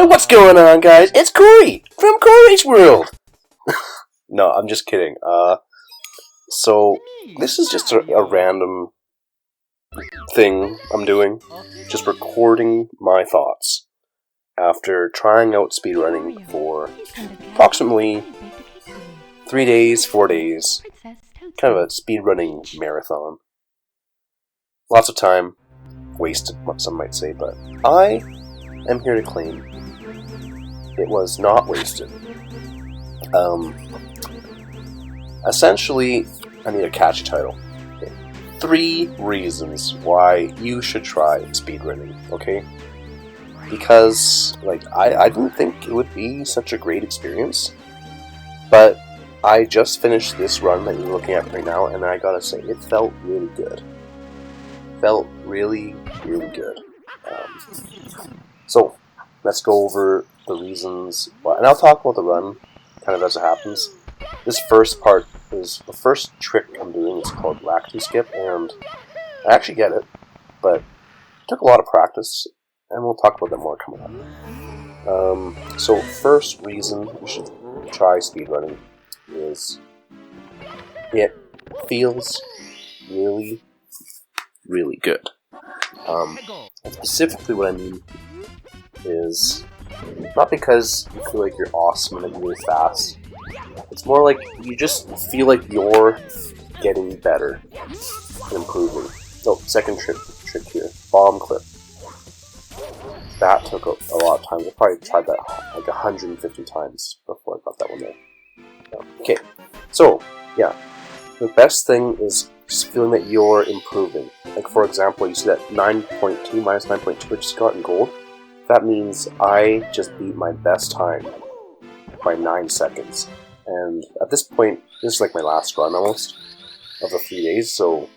What's going on, guys? It's Corey from Corey's World! No, I'm just kidding. So, this is just a random thing I'm doing. Just recording my thoughts after trying out speedrunning for approximately 3 days, 4 days. Kind of a speedrunning marathon. Lots of time wasted, some might say, but I am here to claim it was not wasted. Essentially, I need a catchy title. 3 reasons why you should try speedrunning, okay? Because, I didn't think it would be such a great experience, but I just finished this run that you're looking at right now, and I gotta say, it felt really good. Felt really, really good. So, let's go over the reasons why, and I'll talk about the run kind of as it happens. This first part is the first trick I'm doing. It's called lactate skip, and I actually get it, but it took a lot of practice, and we'll talk about that more coming up. So first reason you should try speedrunning is it feels really, really good. And specifically what I mean is not because you feel like you're awesome and that you're really fast. It's more like you just feel like you're getting better and improving. So, second trick here, bomb clip. That took a lot of time. I probably tried that like 150 times before I got that one there. Okay, so yeah, the best thing is just feeling that you're improving. Like for example, you see that 9.2 minus 9.2 I just got in gold. That means I just beat my best time by 9 seconds. And at this point, this is like my last run almost of the 3 days, so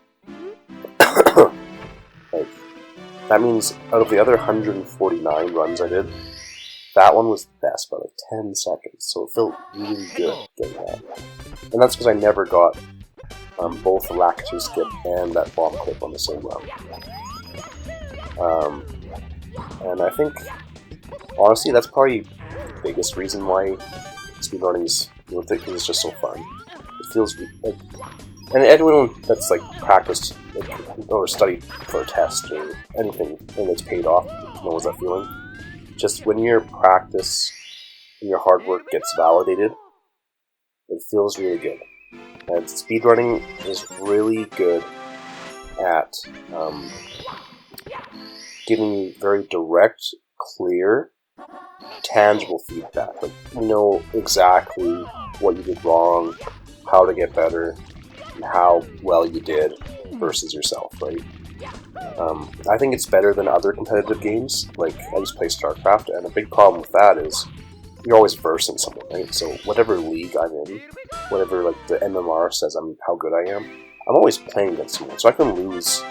like that means out of the other 149 runs I did, that one was the best by like 10 seconds, so it felt really good getting that. And that's because I never got both the lactate skip and that bomb clip on the same run. And I think, honestly, that's probably the biggest reason why speedrunning is worth it, because it's just so fun. It feels like, and anyone that's like practiced or studied for a test or anything and it's paid off knows that feeling. Just when your practice and your hard work gets validated, it feels really good. And speedrunning is really good at giving you very direct, clear, tangible feedback. Like, you know exactly what you did wrong, how to get better, and how well you did versus yourself, right? I think it's better than other competitive games. Like, I just play StarCraft, and a big problem with that is you're always versing someone, right? So whatever league I'm in, whatever like the MMR says how good I am, I'm always playing against someone. So I can lose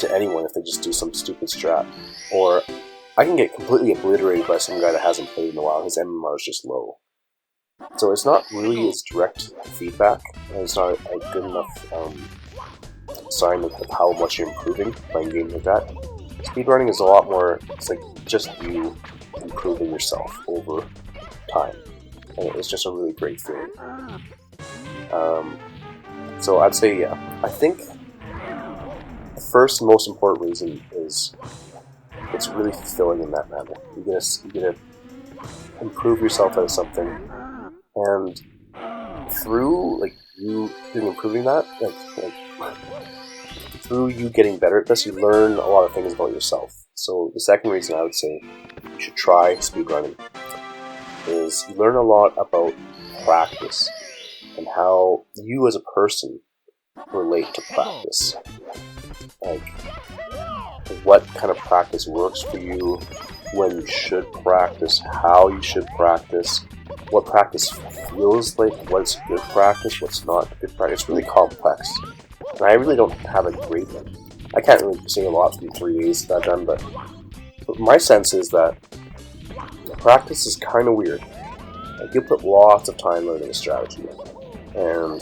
to anyone if they just do some stupid strat. Or I can get completely obliterated by some guy that hasn't played in a while. His MMR is just low. So it's not really as direct feedback, and it's not a good enough sign of how much you're improving playing games like that. Speedrunning is a lot more, it's like just you improving yourself over time. And it's just a really great feeling. So I'd say, yeah, I think the first and most important reason is it's really fulfilling in that manner. You get to improve yourself out of something, and through like you improving that, like through you getting better at this, you learn a lot of things about yourself. So the second reason I would say you should try speedrunning is you learn a lot about practice and how you as a person relate to practice. Like, what kind of practice works for you, when you should practice, how you should practice, what practice feels like, what's good practice, what's not good practice. It's really complex. And I really don't have a great one. I can't really say a lot from 3 days that I've done, but my sense is that practice is kind of weird. Like, you put lots of time learning a strategy, or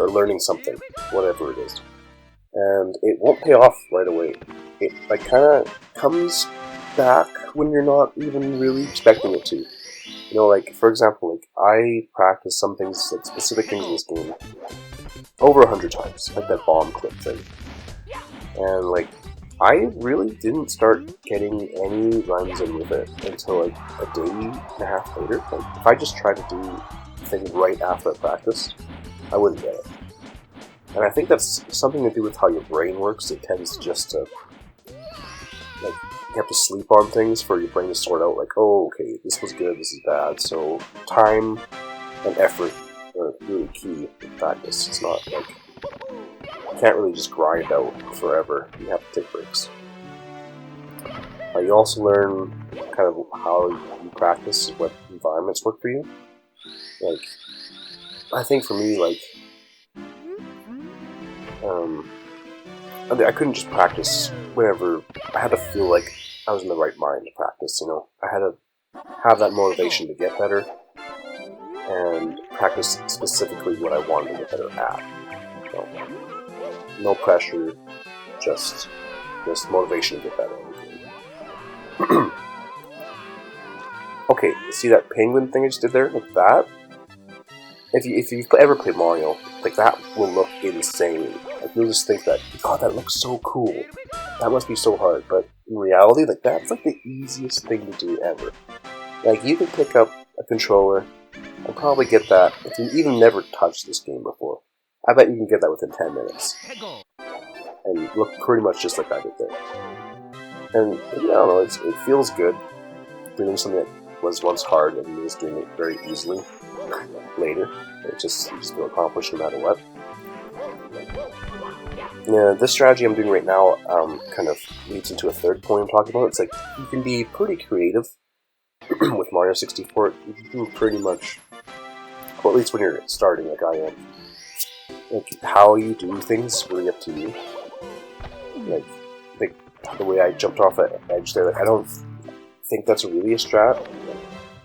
learning something, whatever it is. And it won't pay off right away. It kind of comes back when you're not even really expecting it to. You know, like, for example, like, I practiced some things, like, specific things in this game over 100 times, like that bomb clip thing. And, like, I really didn't start getting any runs in with it until, like, a day and a half later. Like, if I just tried to do the thing right after I practiced, I wouldn't get it. And I think that's something to do with how your brain works. It tends just to, like, you have to sleep on things for your brain to sort out, like, oh, okay, this was good, this is bad. So time and effort are really key in practice. It's not like, you can't really just grind out forever. You have to take breaks. You also learn kind of how you practice, what environments work for you. Like, I think for me, like, I couldn't just practice whenever. I had to feel like I was in the right mind to practice, you know? I had to have that motivation to get better and practice specifically what I wanted to get better at. You know? No pressure, just motivation to get better. Okay, see that penguin thing I just did there? Like that? If you've ever played Mario, like that will look insane. Like you'll just think that, God, that looks so cool. That must be so hard. But in reality, like that's like the easiest thing to do ever. Like you can pick up a controller and probably get that if you even never touched this game before. I bet you can get that within 10 minutes. And look pretty much just like I did there. And I don't know, it feels good doing something that was once hard and you're just doing it very easily later. You just feel accomplished no matter what. Yeah, this strategy I'm doing right now kind of leads into a third point I'm talking about. It's like you can be pretty creative with Mario 64. You can pretty much, or at least when you're starting like I am, like how you do things is really up to you. Like the way I jumped off that edge there, like I don't think that's really a strat,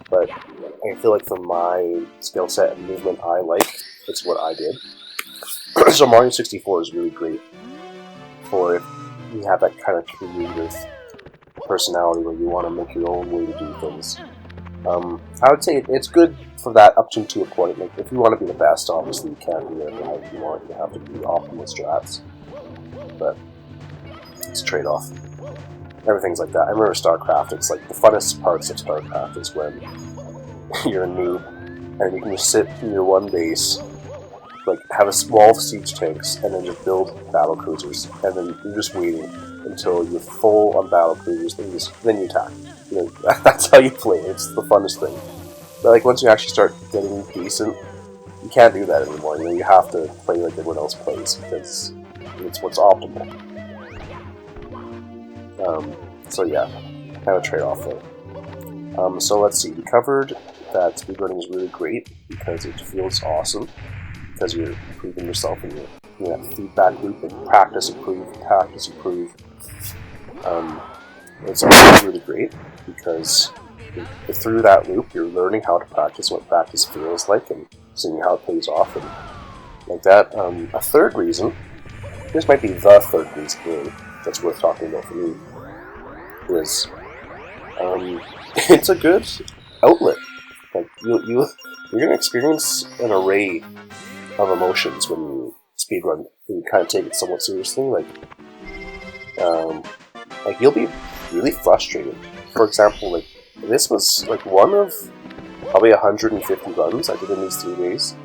but I feel like for my skill set and movement I like, it's what I did. So Mario 64 is really great for if you have that kind of creative personality where you want to make your own way to do things. I would say it's good for that up to a point. Like if you want to be the best, obviously you can't do it how you want. You have to be optimal strats, but it's a trade-off. Everything's like that. I remember StarCraft. It's like the funnest parts of StarCraft is when you're a noob and you can just sit in your one base, like have a small siege tanks, and then just build battle cruisers, and then you're just waiting until you're full on battle cruisers, then you attack. You know, that's how you play. It's the funnest thing. But like once you actually start getting decent, you can't do that anymore. You know, you have to play like everyone else plays because it's what's optimal. So yeah, kind of a trade-off there. So let's see. We covered that speedrunning is really great because it feels awesome. Because you're improving yourself and you're in that feedback loop and practice, improve. It's also really great because through that loop you're learning how to practice, what practice feels like, and seeing how it pays off and like that. A third reason, this might be the third reason really, that's worth talking about for me, is it's a good outlet. Like you're gonna experience an array of emotions when you speedrun. You kind of take it somewhat seriously. Like you'll be really frustrated. For example, like this was like one of probably 150 runs I did in these 3 days,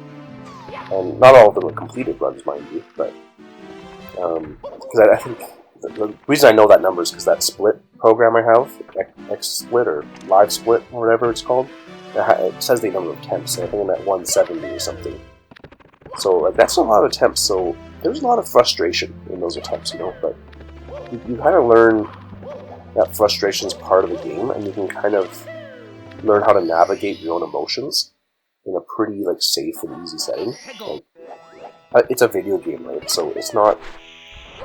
and not all of them were completed runs, mind you. But because I think the reason I know that number is because that split program I have, XSplit or Live Split or whatever it's called, it says the number of attempts. And I think I'm at 170 or something. So like that's a lot of attempts. So there's a lot of frustration in those attempts, you know. But you kind of learn that frustration is part of the game, and you can kind of learn how to navigate your own emotions in a pretty like safe and easy setting. Like, it's a video game, right? So it's not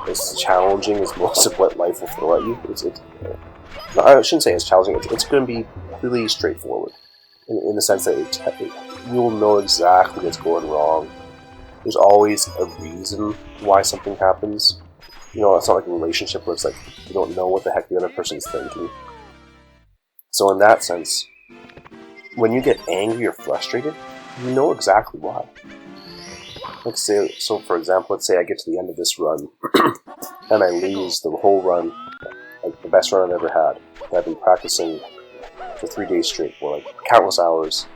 as challenging as most of what life will throw at you. No, I shouldn't say it's challenging. It's going to be really straightforward in the sense that you'll know exactly what's going wrong. There's always a reason why something happens. You know, it's not like a relationship where it's like you don't know what the heck the other person's thinking. So in that sense, when you get angry or frustrated, you know exactly why. Let's say, so for example, let's say I get to the end of this run, and I lose the whole run, like the best run I've ever had. I've been practicing for 3 days straight, for like countless hours,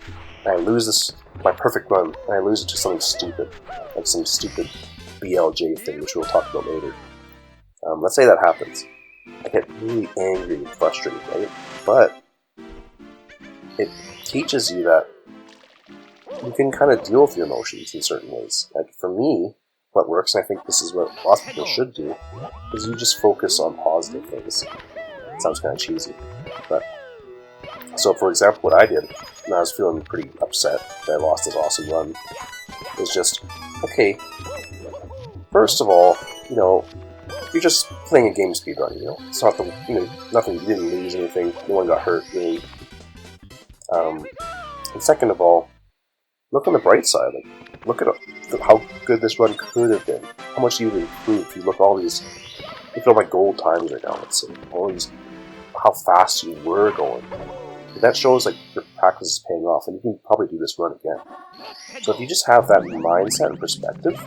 and I lose this, my perfect run, and I lose it to something stupid, like some stupid BLJ thing, which we'll talk about later. Let's say that happens. I get really angry and frustrated, right? But it teaches you that you can kind of deal with your emotions in certain ways. Like for me, what works, and I think this is what lots of people should do, is you just focus on positive things. It sounds kind of cheesy, but so for example, what I did, and I was feeling pretty upset that I lost this awesome run, is just, okay, first of all, you're just playing a game speedrun, it's not the, nothing, you didn't lose anything, no one got hurt, really. And second of all, look on the bright side, like, look at how good this run could have been, how much you've improved. You look at all my gold times right now, let's say, how fast you were going. That shows like your practice is paying off, and you can probably do this run again. So if you just have that mindset and perspective,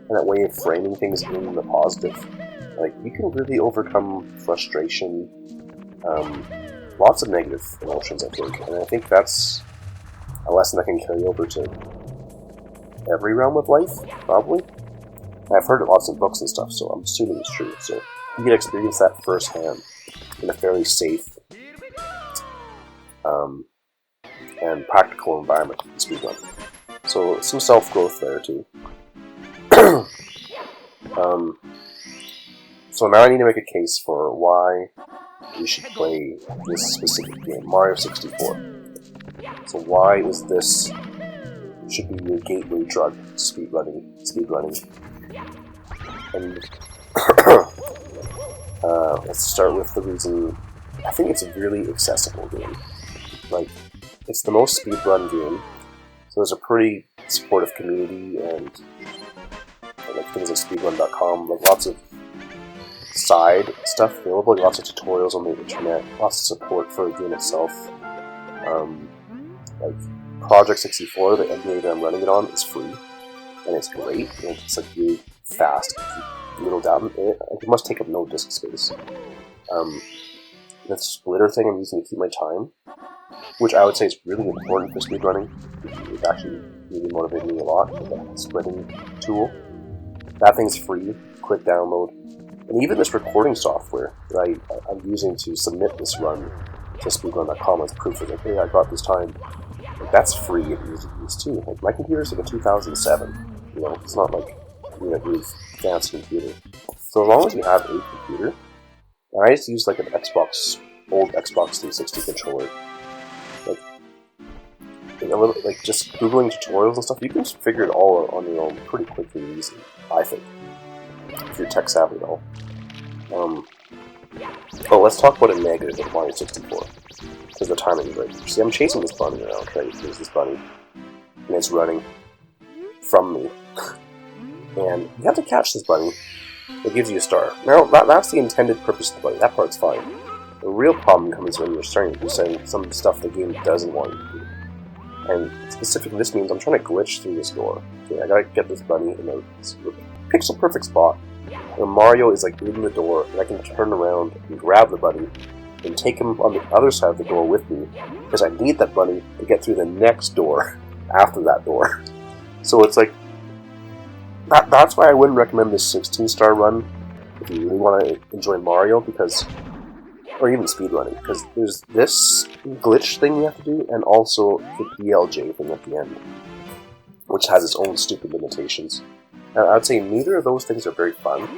and that way of framing things in the positive, like you can really overcome frustration, lots of negative emotions, I think. And I think that's a lesson that can carry over to every realm of life, probably. And I've heard it lots in books and stuff, so I'm assuming it's true. So you can experience that firsthand in a fairly safe and practical environment to speak of. So some self-growth there too. So now I need to make a case for why you should play this specific game, Mario 64. So why is this should be your gateway drug, speedrunning. And let's start with the reason. I think it's a really accessible game. Like, it's the most speedrun game, so there's a pretty supportive community and like things like speedrun.com, like lots of side stuff available, like lots of tutorials on the internet, lots of support for the game itself. Like Project 64, the NBA that I'm running it on, is free, and it's great. And it's like really fast, little down. It must take up no disk space. The splitter thing I'm using to keep my time, which I would say is really important for speedrunning. It's actually really motivated me a lot with that splitting tool. That thing's free, quick download. And even this recording software that I'm using to submit this run to speedrun.com as proof of like, hey, I got this time. Like, that's free and easy to use too. Like, my computer's like a 2007. It's not like a really fancy computer. So as long as you have a computer, and I just use like an old Xbox 360 controller. Like just googling tutorials and stuff, you can just figure it all on your own pretty quickly and easily, I think, if you're tech savvy at all. Let's talk about a negative of Mario 64, because the timing is right. See, I'm chasing this bunny around, right? There's this bunny, and it's running from me, and you have to catch this bunny. It gives you a star. Now, that's the intended purpose of the bunny. That part's fine. The real problem comes when you're starting to do some stuff the game doesn't want you to do. And specifically, this means I'm trying to glitch through this door. Okay, I gotta get this bunny in a pixel perfect spot. And Mario is like in the door, and I can turn around and grab the bunny and take him on the other side of the door with me, because I need that bunny to get through the next door after that door. So it's like, that's why I wouldn't recommend this 16-star run if you really want to enjoy Mario, or even speedrunning, because there's this glitch thing you have to do, and also the BLJ thing at the end, which has its own stupid limitations. And I'd say neither of those things are very fun.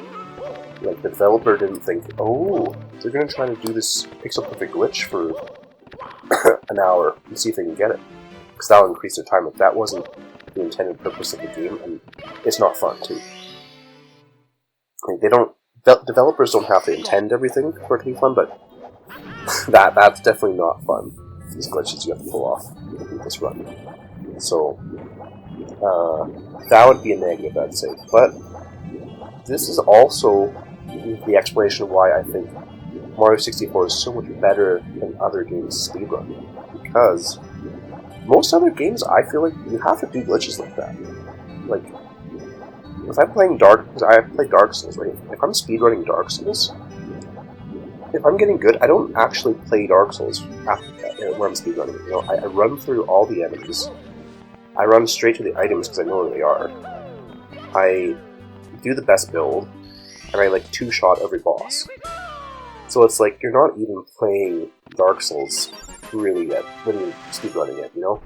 Like, the developer didn't think, oh, they're going to try to do this pixel-perfect glitch for an hour and see if they can get it, because that'll increase their time. If that wasn't the intended purpose of the game, and it's not fun, too. Like, developers don't have to intend everything for it to be fun, but that's definitely not fun. These glitches you have to pull off to beat this run. So, that would be a negative, I'd say. But this is also the explanation of why I think Mario 64 is so much better than other games speedrun, because most other games, I feel like you have to do glitches like that. Like, if I'm playing because I play Dark Souls, right? If I'm speedrunning Dark Souls, if I'm getting good, I don't actually play Dark Souls when I'm speedrunning it. You know, I run through all the enemies. I run straight to the items because I know where they are. I do the best build, and I like two-shot every boss. So it's like you're not even playing Dark Souls really yet when you're speedrunning it. You know,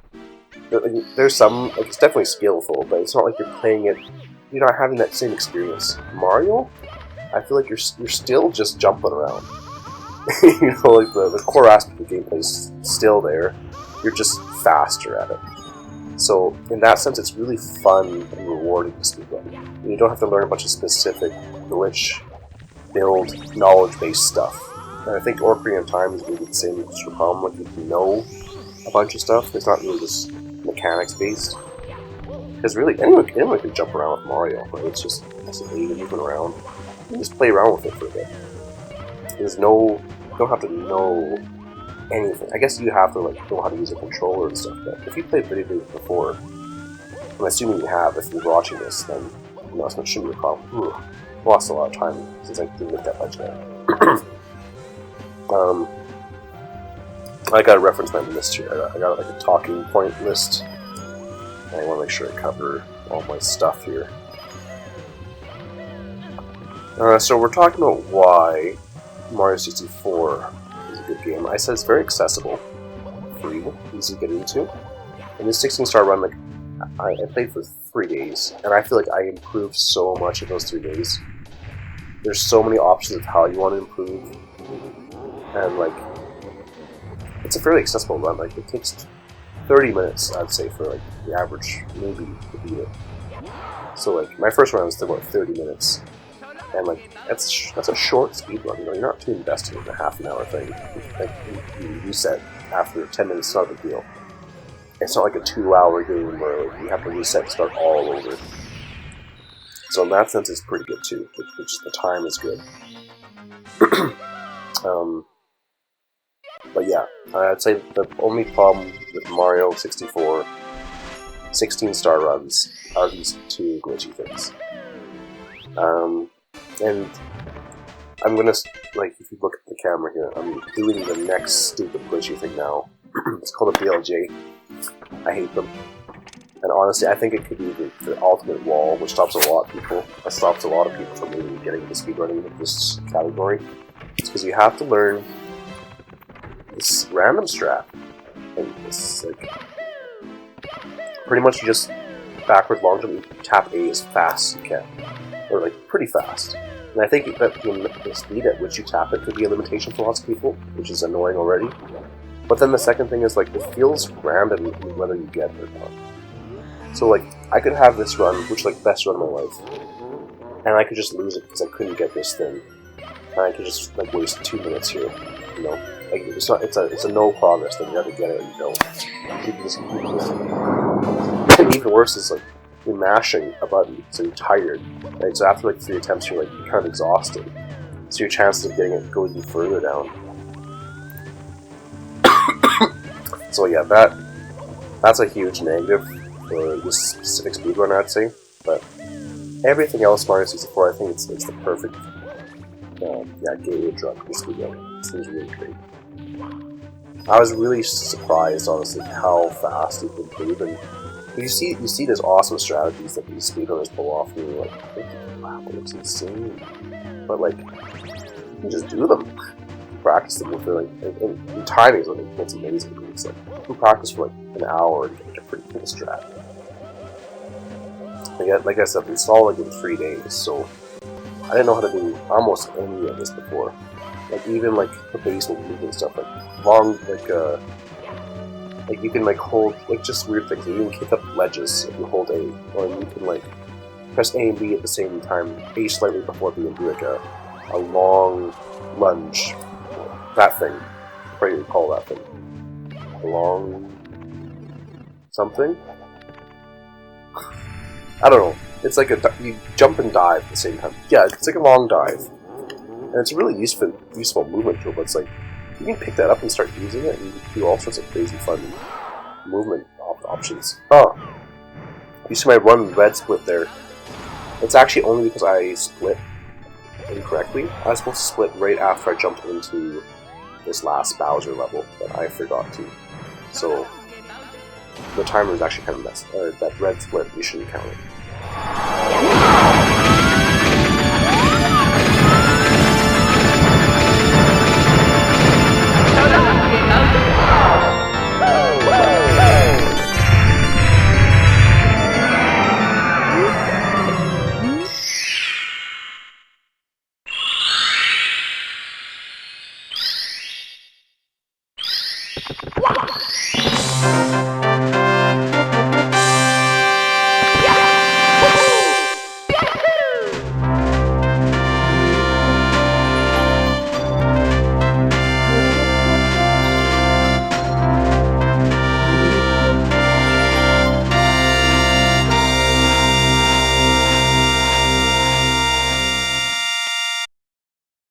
there's some like it's definitely skillful, but it's not like you're playing it. You're not having that same experience. Mario, I feel like you're still just jumping around. You know, like the core aspect of the gameplay is still there. You're just faster at it. So in that sense, it's really fun and rewarding to speedrun. You don't have to learn a bunch of specific glitch, build, knowledge-based stuff. And I think Ocarina of Time is really the same sort of problem. Like you can know a bunch of stuff. It's not really just mechanics-based. Because really, anyone can jump around with Mario. Right? It's just moving around. You just play around with it for a bit. There's no, you don't have to know anything. I guess you have to like know how to use a controller and stuff. But if you played video games before, I'm assuming you have. If you're watching this, then you know it's not shouldn't be a problem. Ooh, lost a lot of time since I didn't get that much there. I gotta reference my list here. I got like a talking point list. And I want to make sure I cover all my stuff here. So we're talking about why Mario 64 is a good game. I said it's very accessible, free, easy to get into. In this 16-star run, like I played for 3 days, and I feel like I improved so much in those 3 days. There's so many options of how you want to improve, and like it's a fairly accessible run. Like it takes 30 minutes, I'd say, for like the average maybe to beat it. So like my first run was about 30 minutes. And like that's a short speed run, you know, you're not too invested in a half an hour thing. Like you reset after 10 minutes, it's not a big deal. It's not like a 2-hour game where like, you have to reset and start all over. So in that sense it's pretty good too. The time is good. But yeah, I'd say the only problem with Mario 64 16-star runs are these two glitchy things. And I'm gonna, like, if you look at the camera here, I'm doing the next stupid glitchy thing now. It's called a BLJ. I hate them. And honestly, I think it could be the ultimate wall, which stops a lot of people. That stops a lot of people from really getting into speedrunning in this category. It's because you have to learn this random strat. And it's like, pretty much you just backward long jump, you tap A as fast as you can. Or like, pretty fast. And I think that the speed at which you tap it could be a limitation for lots of people, which is annoying already. But then the second thing is, like, it feels random whether you get it or not. So, like, I could have this run, which is, like, best run of my life, and I could just lose it because I couldn't get this thing. And I could just, like, waste 2 minutes here, you know? Like, it's a no progress thing. You have to get it and you don't. You can just and even worse is, like, you're mashing a button, so you're tired. Right? So after like 3 attempts, you're kind of exhausted. So your chances of getting it go even further down. So yeah, that's a huge negative for this specific speedrun, I'd say. But everything else, Mario 64, I think it's the perfect gateway drug for speedrun. It seems really great. I was really surprised, honestly, how fast it can improve. And you see these awesome strategies that these speedrunners pull off, and you're like, wow, that's insane. But like, you can just do them. You practice them with and timing is what's amazing. It's like, you practice for like an hour and get a pretty cool strat. Like I said, we installed like in 3 days, so I didn't know how to do almost any of this before. Like even like the basic movement stuff, like long, like you can like hold, like just weird things. You can kick up ledges if you hold A, or you can like press A and B at the same time, A slightly before B, and do like a long lunge. That thing. What do you call that thing? A long something? I don't know. It's like you jump and dive at the same time. Yeah, it's like a long dive. And it's a really useful movement tool, but it's like, you can pick that up and start using it, and you can do all sorts of crazy fun movement options. Oh, you see my run red split there. It's actually only because I split incorrectly. I was supposed to split right after I jumped into this last Bowser level, but I forgot to. So the timer is actually kind of messed. That red split, you shouldn't count it.